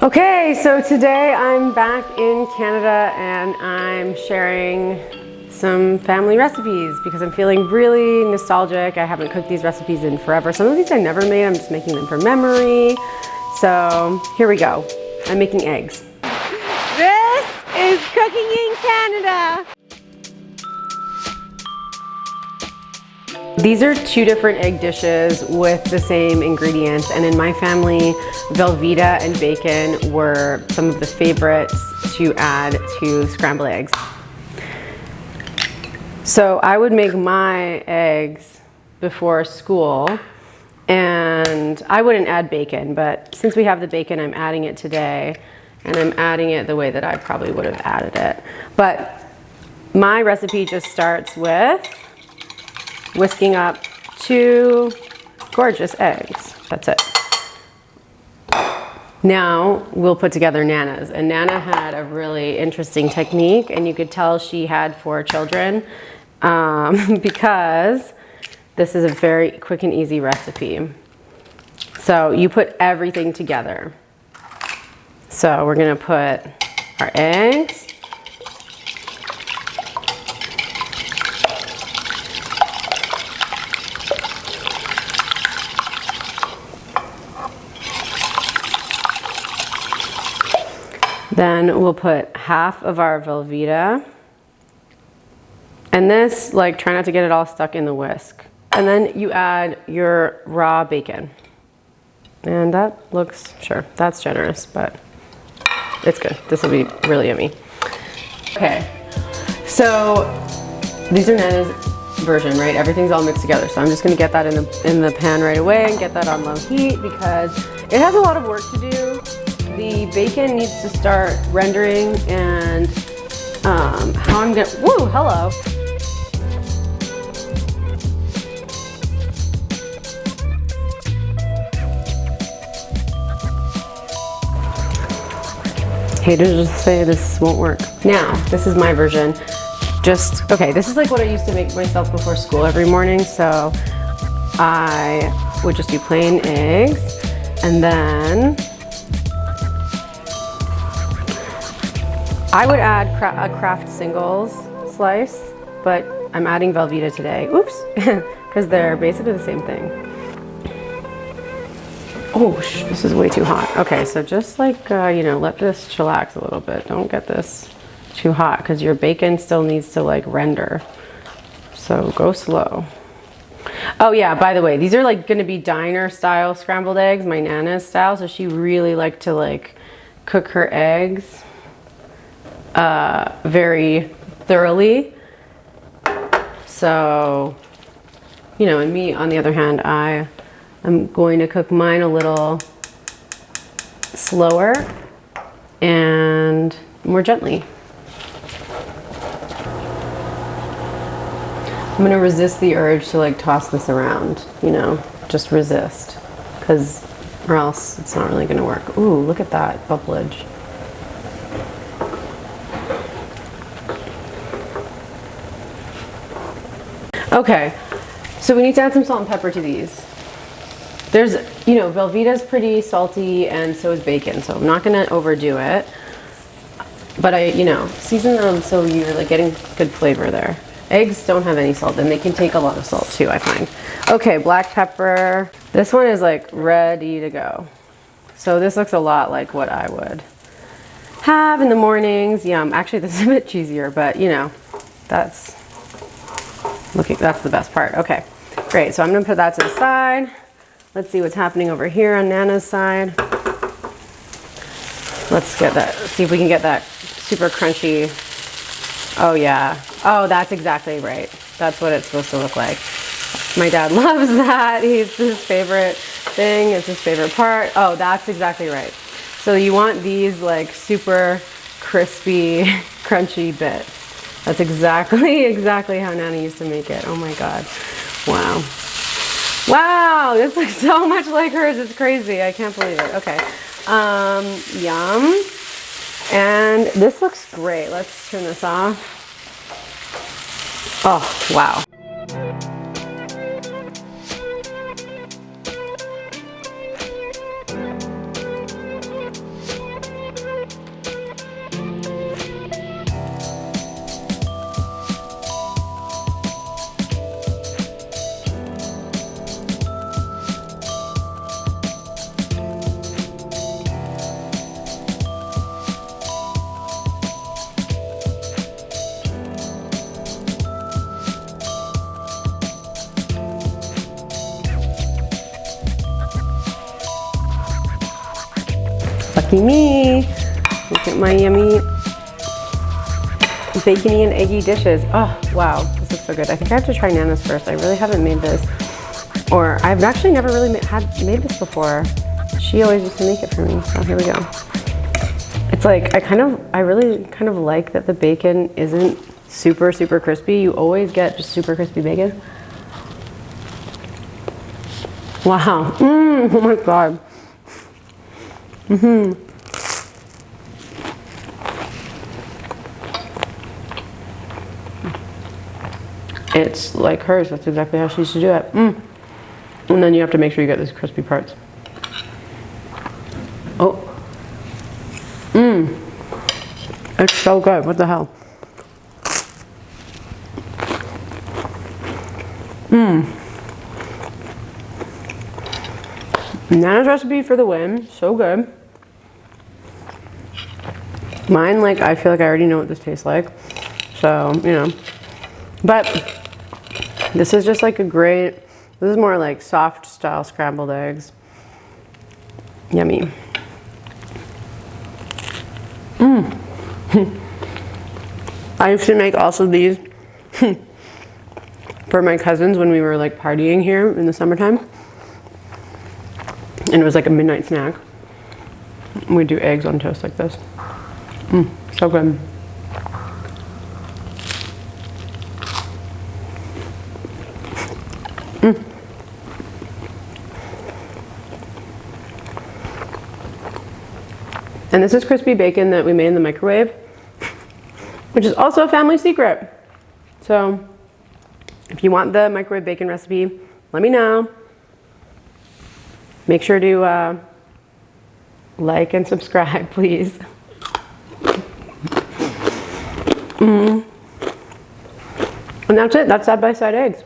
Okay, so today I'm back in Canada and I'm sharing some family recipes because I'm feeling really nostalgic. I haven't cooked these recipes in forever. Some of these I never made, I'm just making them from memory. So here we go. I'm making eggs. This is cooking in Canada. These are two different egg dishes with the same ingredients, and in my family, Velveeta and bacon were some of the favorites to add to scrambled eggs. So I would make my eggs before school, and I wouldn't add bacon, but since we have the bacon, I'm adding it today, and I'm adding it the way that I probably would have added it. But my recipe just starts with whisking up 2 gorgeous eggs. That's it. Now we'll put together Nana's. And Nana had a really interesting technique, and you could tell she had 4 children because this is a very quick and easy recipe. So you put everything together. So we're gonna put our eggs, then we'll put half of our Velveeta. And this, like, try not to get it all stuck in the whisk. And then you add your raw bacon. And that looks, sure, that's generous, but it's good. This will be really yummy. Okay, so these are Nana's version, right? Everything's all mixed together. So I'm just gonna get that in the pan right away and get that on low heat because it has a lot of work to do. The bacon needs to start rendering, and how I'm gonna, woo, hello. Hate to just say this won't work. Now, this is my version. Just, okay, this is like what I used to make myself before school every morning. So I would just do plain eggs, and then I would add a Kraft Singles slice, but I'm adding Velveeta today. Oops, because they're basically the same thing. Oh, this is way too hot. Okay, so just like, you know, let this chillax a little bit. Don't get this too hot because your bacon still needs to like render. So go slow. Oh yeah, by the way, these are like gonna be diner style scrambled eggs, my Nana's style. So she really liked to like cook her eggs very thoroughly. So, you know, and me on the other hand, I'm going to cook mine a little slower and more gently. I'm gonna resist the urge to like toss this around, you know, just resist, or else it's not really gonna work. Ooh, look at that bubblage. Okay, so we need to add some salt and pepper to these. There's, you know, Velveeta's pretty salty and so is bacon, so I'm not gonna overdo it. But I, you know, season them so you're like getting good flavor there. Eggs don't have any salt and they can take a lot of salt too, I find. Okay, black pepper. This one is like ready to go. So this looks a lot like what I would have in the mornings. Yum. Actually, this is a bit cheesier, but you know, that's the best part. Okay, great. So I'm gonna put that to the side. Let's see what's happening over here on Nana's side. Let's get that, see if we can get that super crunchy. Oh yeah. Oh, that's exactly right. That's what it's supposed to look like. My dad loves that. It's his favorite thing. It's his favorite part. Oh, that's exactly right. So you want these like super crispy, crunchy bits. That's exactly how Nana used to make it. Oh my God. Wow. Wow, this looks so much like hers. It's crazy. I can't believe it. Okay. Yum. And this looks great. Let's turn this off. Oh, wow. Lucky me. Look at my yummy bacony and eggy dishes. Oh, wow, this looks so good. I think I have to try Nana's first. I really haven't made this. Or I've actually never really made this before. She always used to make it for me, so here we go. It's like, I really kind of like that the bacon isn't super, super crispy. You always get just super crispy bacon. Wow, oh my God. It's like hers, that's exactly how she used to do it. And then you have to make sure you get these crispy parts. Oh. It's so good, what the hell? Nana's recipe for the win, so good. Mine, like, I feel like I already know what this tastes like. So, you know. But this is just like a great, this is more like soft style scrambled eggs. Yummy. I used to make also these for my cousins when we were like partying here in the summertime. And it was like a midnight snack. We'd do eggs on toast like this. So good. And this is crispy bacon that we made in the microwave, which is also a family secret. So if you want the microwave bacon recipe, let me know. Make sure to like and subscribe, please. And that's it. That's side-by-side eggs.